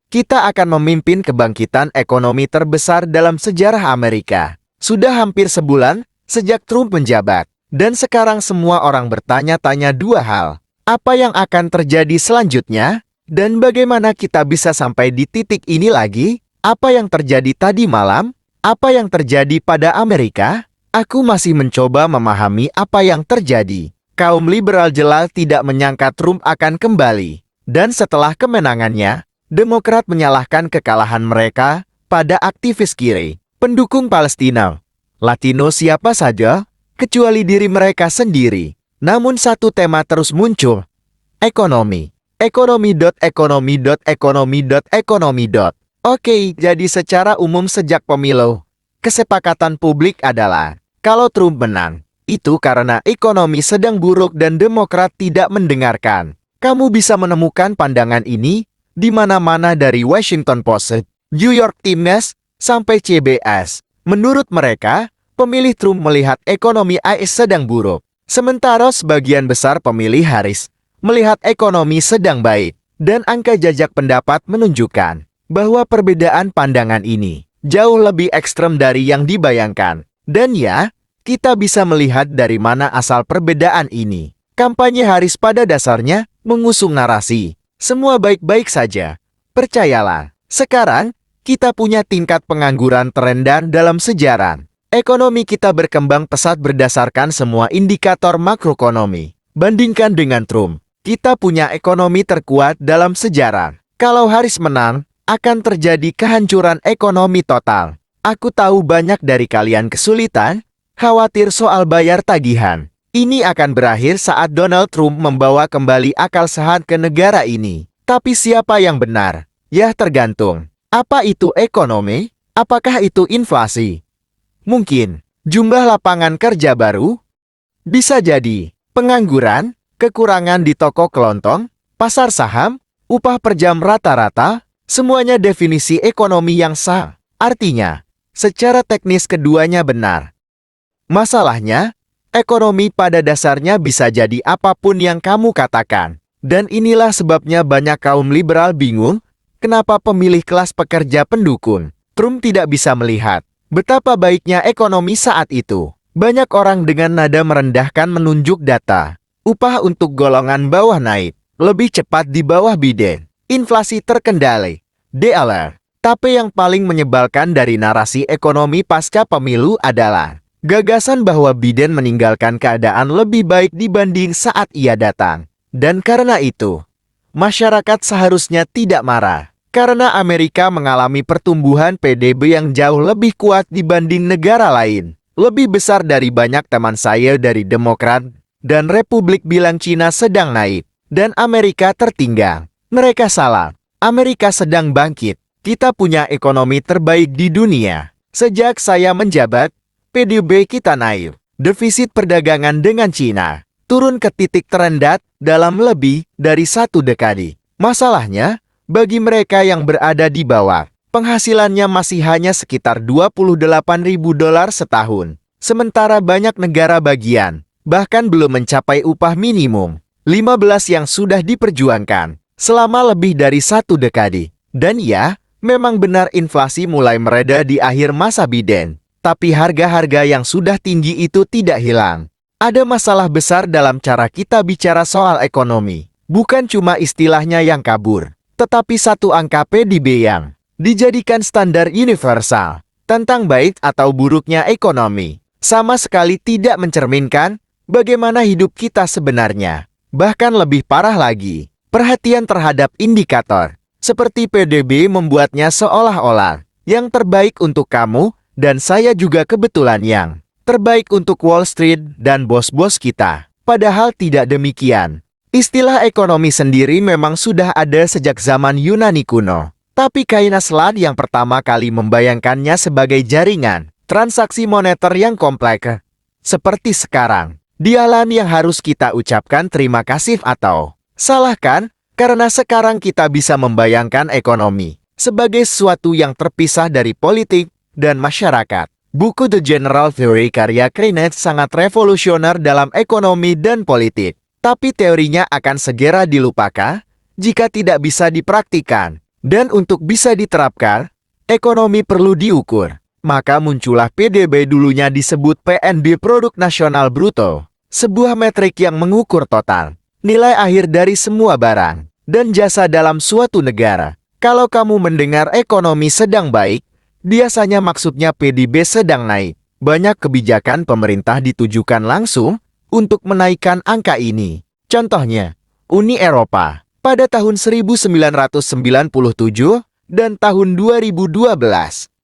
kita akan memimpin kebangkitan ekonomi terbesar dalam sejarah Amerika. Sudah hampir sebulan sejak Trump menjabat, dan sekarang semua orang bertanya-tanya dua hal. Apa yang akan terjadi selanjutnya? Dan bagaimana kita bisa sampai di titik ini lagi? Apa yang terjadi tadi malam? Apa yang terjadi pada Amerika? Aku masih mencoba memahami apa yang terjadi. Kaum liberal jelas tidak menyangka Trump akan kembali. Dan setelah kemenangannya, Demokrat menyalahkan kekalahan mereka pada aktivis kiri, pendukung Palestina, Latino siapa saja, kecuali diri mereka sendiri. Namun satu tema terus muncul. Ekonomi. Ekonomi. Oke, jadi secara umum sejak pemilu, kesepakatan publik adalah, kalau Trump menang, itu karena ekonomi sedang buruk dan Demokrat tidak mendengarkan. Kamu bisa menemukan pandangan ini di mana-mana dari Washington Post, New York Times, sampai CBS. Menurut mereka, pemilih Trump melihat ekonomi AS sedang buruk, sementara sebagian besar pemilih Harris melihat ekonomi sedang baik, dan angka jajak pendapat menunjukkan bahwa perbedaan pandangan ini jauh lebih ekstrem dari yang dibayangkan. Dan ya, kita bisa melihat dari mana asal perbedaan ini. Kampanye Harris pada dasarnya mengusung narasi, semua baik-baik saja. Percayalah, sekarang kita punya tingkat pengangguran terendah dalam sejarah. Ekonomi kita berkembang pesat berdasarkan semua indikator makroekonomi. Bandingkan dengan Trump, kita punya ekonomi terkuat dalam sejarah. Kalau Harris menang, akan terjadi kehancuran ekonomi total. Aku tahu banyak dari kalian kesulitan, khawatir soal bayar tagihan. Ini akan berakhir saat Donald Trump membawa kembali akal sehat ke negara ini. Tapi siapa yang benar? Ya tergantung. Apa itu ekonomi? Apakah itu inflasi? Mungkin jumlah lapangan kerja baru? Bisa jadi pengangguran, kekurangan di toko kelontong, pasar saham, upah per jam rata-rata, semuanya definisi ekonomi yang sah. Artinya, secara teknis keduanya benar. Masalahnya, ekonomi pada dasarnya bisa jadi apapun yang kamu katakan. Dan inilah sebabnya banyak kaum liberal bingung, kenapa pemilih kelas pekerja pendukung Trump tidak bisa melihat betapa baiknya ekonomi saat itu. Banyak orang dengan nada merendahkan menunjuk data. Upah untuk golongan bawah naik lebih cepat di bawah Biden. Inflasi terkendali. DLR. Tapi yang paling menyebalkan dari narasi ekonomi pasca pemilu adalah gagasan bahwa Biden meninggalkan keadaan lebih baik dibanding saat ia datang. Dan karena itu, masyarakat seharusnya tidak marah. Karena Amerika mengalami pertumbuhan PDB yang jauh lebih kuat dibanding negara lain. Lebih besar dari banyak teman saya dari Demokrat dan Republik bilang Cina sedang naik, dan Amerika tertinggal. Mereka salah. Amerika sedang bangkit. Kita punya ekonomi terbaik di dunia. Sejak saya menjabat, PDB kita naik. Defisit perdagangan dengan Cina turun ke titik terendah dalam lebih dari 1 dekade. Masalahnya, bagi mereka yang berada di bawah, penghasilannya masih hanya sekitar $28.000 setahun. Sementara banyak negara bagian bahkan belum mencapai upah minimum 15 yang sudah diperjuangkan selama lebih dari 1 dekade. Dan ya, memang benar inflasi mulai mereda di akhir masa Biden. Tapi harga-harga yang sudah tinggi itu tidak hilang. Ada masalah besar dalam cara kita bicara soal ekonomi. Bukan cuma istilahnya yang kabur, tetapi satu angka PDB yang dijadikan standar universal tentang baik atau buruknya ekonomi. Sama sekali tidak mencerminkan bagaimana hidup kita sebenarnya. Bahkan lebih parah lagi, perhatian terhadap indikator seperti PDB membuatnya seolah-olah yang terbaik untuk kamu dan saya juga kebetulan yang terbaik untuk Wall Street dan bos-bos kita. Padahal tidak demikian. Istilah ekonomi sendiri memang sudah ada sejak zaman Yunani kuno. Tapi Keynes yang pertama kali membayangkannya sebagai jaringan transaksi moneter yang kompleks. Seperti sekarang. Dialah yang harus kita ucapkan terima kasih atau salahkan, karena sekarang kita bisa membayangkan ekonomi sebagai sesuatu yang terpisah dari politik dan masyarakat. Buku The General Theory karya Keynes sangat revolusioner dalam ekonomi dan politik. Tapi teorinya akan segera dilupakan jika tidak bisa dipraktikkan. Dan untuk bisa diterapkan, ekonomi perlu diukur. Maka muncullah PDB, dulunya disebut PNB, Produk Nasional Bruto. Sebuah metrik yang mengukur total nilai akhir dari semua barang dan jasa dalam suatu negara. Kalau kamu mendengar ekonomi sedang baik, biasanya maksudnya PDB sedang naik. Banyak kebijakan pemerintah ditujukan langsung untuk menaikkan angka ini. Contohnya, Uni Eropa pada tahun 1997 dan tahun 2012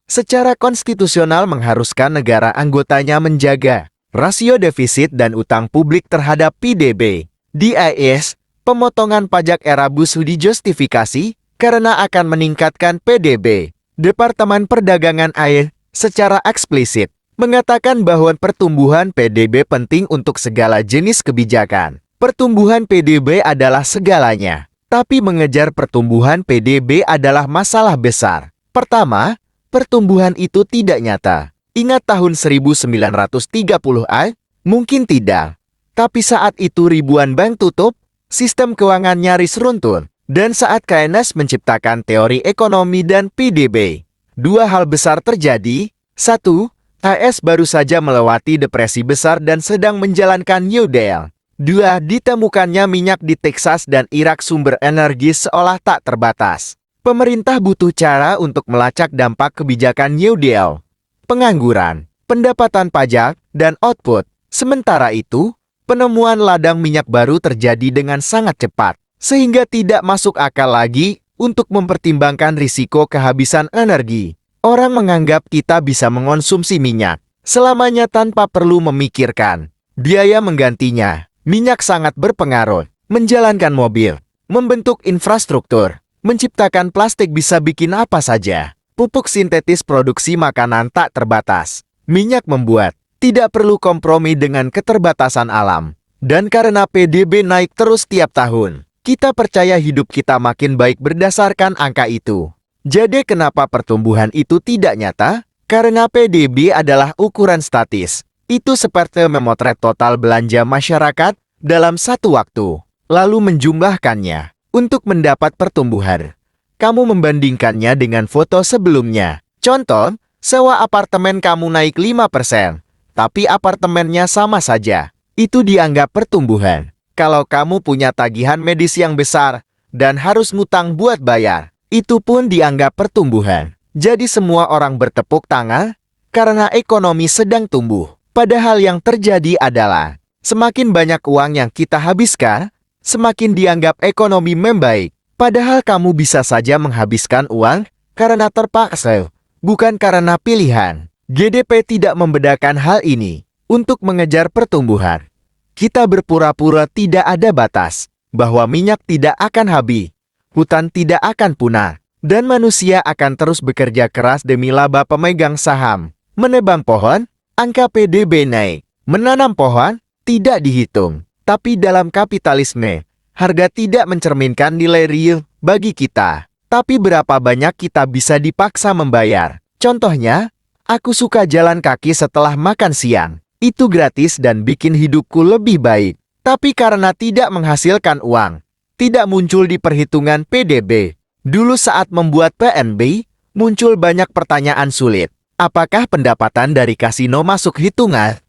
secara konstitusional mengharuskan negara anggotanya menjaga rasio defisit dan utang publik terhadap PDB. Di AS, pemotongan pajak era Bush dijustifikasi karena akan meningkatkan PDB. Departemen Perdagangan AS secara eksplisit mengatakan bahwa pertumbuhan PDB penting untuk segala jenis kebijakan. Pertumbuhan PDB adalah segalanya, tapi mengejar pertumbuhan PDB adalah masalah besar. Pertama, pertumbuhan itu tidak nyata. Ingat tahun 1930-an? Mungkin tidak. Tapi saat itu ribuan bank tutup, sistem keuangan nyaris runtuh. Dan saat Keynes menciptakan teori ekonomi dan PDB, dua hal besar terjadi. Satu, AS baru saja melewati depresi besar dan sedang menjalankan New Deal. Dua, ditemukannya minyak di Texas dan Irak, sumber energi seolah tak terbatas. Pemerintah butuh cara untuk melacak dampak kebijakan New Deal. Pengangguran, pendapatan pajak, dan output. Sementara itu, penemuan ladang minyak baru terjadi dengan sangat cepat, sehingga tidak masuk akal lagi untuk mempertimbangkan risiko kehabisan energi. Orang menganggap kita bisa mengonsumsi minyak selamanya tanpa perlu memikirkan biaya menggantinya. Minyak sangat berpengaruh. Menjalankan mobil, membentuk infrastruktur, menciptakan plastik, bisa bikin apa saja. Pupuk sintetis, produksi makanan tak terbatas. Minyak membuat tidak perlu kompromi dengan keterbatasan alam. Dan karena PDB naik terus tiap tahun, kita percaya hidup kita makin baik berdasarkan angka itu. Jadi kenapa pertumbuhan itu tidak nyata? Karena PDB adalah ukuran statis. Itu seperti memotret total belanja masyarakat dalam satu waktu, lalu menjumlahkannya untuk mendapat pertumbuhan. Kamu membandingkannya dengan foto sebelumnya. Contoh, sewa apartemen kamu naik 5%, tapi apartemennya sama saja. Itu dianggap pertumbuhan. Kalau kamu punya tagihan medis yang besar dan harus ngutang buat bayar, itu pun dianggap pertumbuhan. Jadi semua orang bertepuk tangan karena ekonomi sedang tumbuh. Padahal yang terjadi adalah semakin banyak uang yang kita habiskan, semakin dianggap ekonomi membaik. Padahal kamu bisa saja menghabiskan uang karena terpaksa, bukan karena pilihan. GDP tidak membedakan hal ini. Untuk mengejar pertumbuhan, kita berpura-pura tidak ada batas, bahwa minyak tidak akan habis, hutan tidak akan punah, dan manusia akan terus bekerja keras demi laba. Pemegang saham menebang pohon, angka PDB naik. Menanam pohon tidak dihitung, tapi dalam kapitalisme, harga tidak mencerminkan nilai real bagi kita. Tapi berapa banyak kita bisa dipaksa membayar? Contohnya, aku suka jalan kaki setelah makan siang. Itu gratis dan bikin hidupku lebih baik. Tapi karena tidak menghasilkan uang, tidak muncul di perhitungan PDB. Dulu saat membuat PNB, muncul banyak pertanyaan sulit. Apakah pendapatan dari kasino masuk hitungan?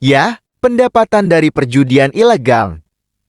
Ya, pendapatan dari perjudian ilegal?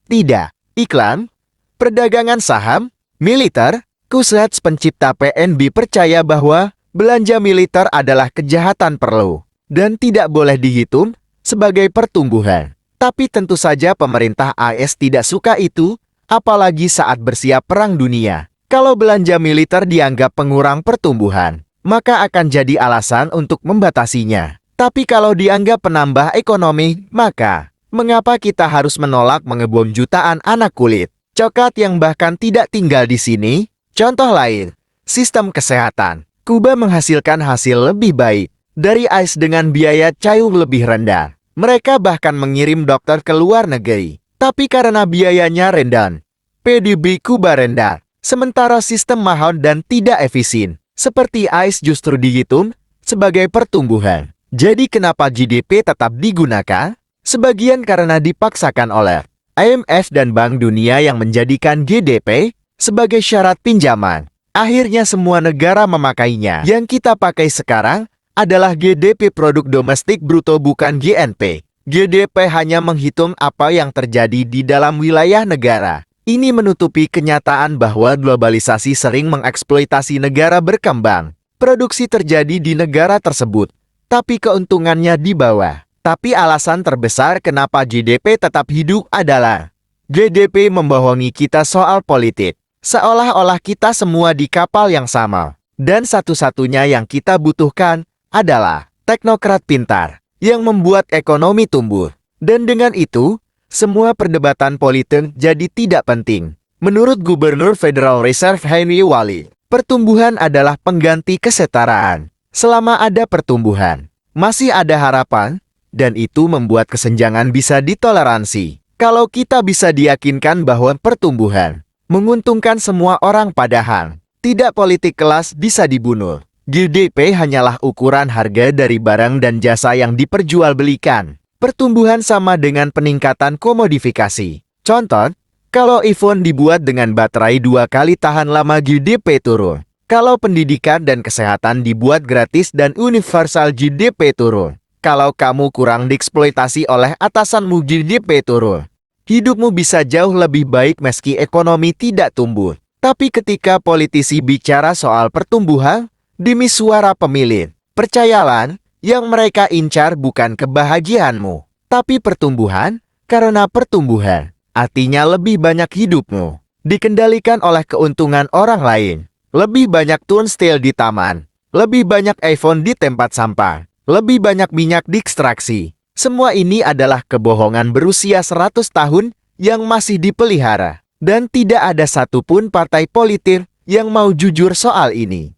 Tidak. Iklan, perdagangan saham, militer, Kusats pencipta PNB percaya bahwa belanja militer adalah kejahatan perlu dan tidak boleh dihitung sebagai pertumbuhan. Tapi tentu saja pemerintah AS tidak suka itu, apalagi saat bersiap perang dunia. Kalau belanja militer dianggap pengurang pertumbuhan, maka akan jadi alasan untuk membatasinya. Tapi kalau dianggap penambah ekonomi, maka mengapa kita harus menolak mengebom jutaan anak kulit coklat yang bahkan tidak tinggal di sini? Contoh lain, sistem kesehatan. Kuba menghasilkan hasil lebih baik dari AS dengan biaya cair lebih rendah. Mereka bahkan mengirim dokter ke luar negeri. Tapi karena biayanya rendah, PDB Kuba rendah. Sementara sistem mahal dan tidak efisien, seperti AS justru dihitung sebagai pertumbuhan. Jadi kenapa GDP tetap digunakan? Sebagian karena dipaksakan oleh IMF dan Bank Dunia yang menjadikan GDP sebagai syarat pinjaman. Akhirnya semua negara memakainya. Yang kita pakai sekarang adalah GDP Produk Domestik Bruto bukan GNP. GDP hanya menghitung apa yang terjadi di dalam wilayah negara. Ini menutupi kenyataan bahwa globalisasi sering mengeksploitasi negara berkembang. Produksi terjadi di negara tersebut, tapi keuntungannya di bawah. Tapi alasan terbesar kenapa GDP tetap hidup adalah GDP membohongi kita soal politik. Seolah-olah kita semua di kapal yang sama. Dan satu-satunya yang kita butuhkan adalah teknokrat pintar yang membuat ekonomi tumbuh. Dan dengan itu, semua perdebatan politik jadi tidak penting. Menurut Gubernur Federal Reserve Henry Wally, pertumbuhan adalah pengganti kesetaraan. Selama ada pertumbuhan, masih ada harapan, dan itu membuat kesenjangan bisa ditoleransi. Kalau kita bisa diyakinkan bahwa pertumbuhan menguntungkan semua orang padahal tidak politik kelas bisa dibunuh. GDP hanyalah ukuran harga dari barang dan jasa yang diperjualbelikan. Pertumbuhan sama dengan peningkatan komodifikasi. Contoh, kalau iPhone dibuat dengan baterai 2 kali tahan lama GDP turun. Kalau pendidikan dan kesehatan dibuat gratis dan universal GDP turun. Kalau kamu kurang dieksploitasi oleh atasanmu GDP turun. Hidupmu bisa jauh lebih baik meski ekonomi tidak tumbuh. Tapi ketika politisi bicara soal pertumbuhan, demi suara pemilih, percayalah, yang mereka incar bukan kebahagiaanmu, tapi pertumbuhan, karena pertumbuhan, artinya lebih banyak hidupmu, dikendalikan oleh keuntungan orang lain. Lebih banyak turnstile di taman, lebih banyak iPhone di tempat sampah, lebih banyak minyak diekstraksi. Semua ini adalah kebohongan berusia 100 tahun yang masih dipelihara. Dan tidak ada satupun partai politik yang mau jujur soal ini.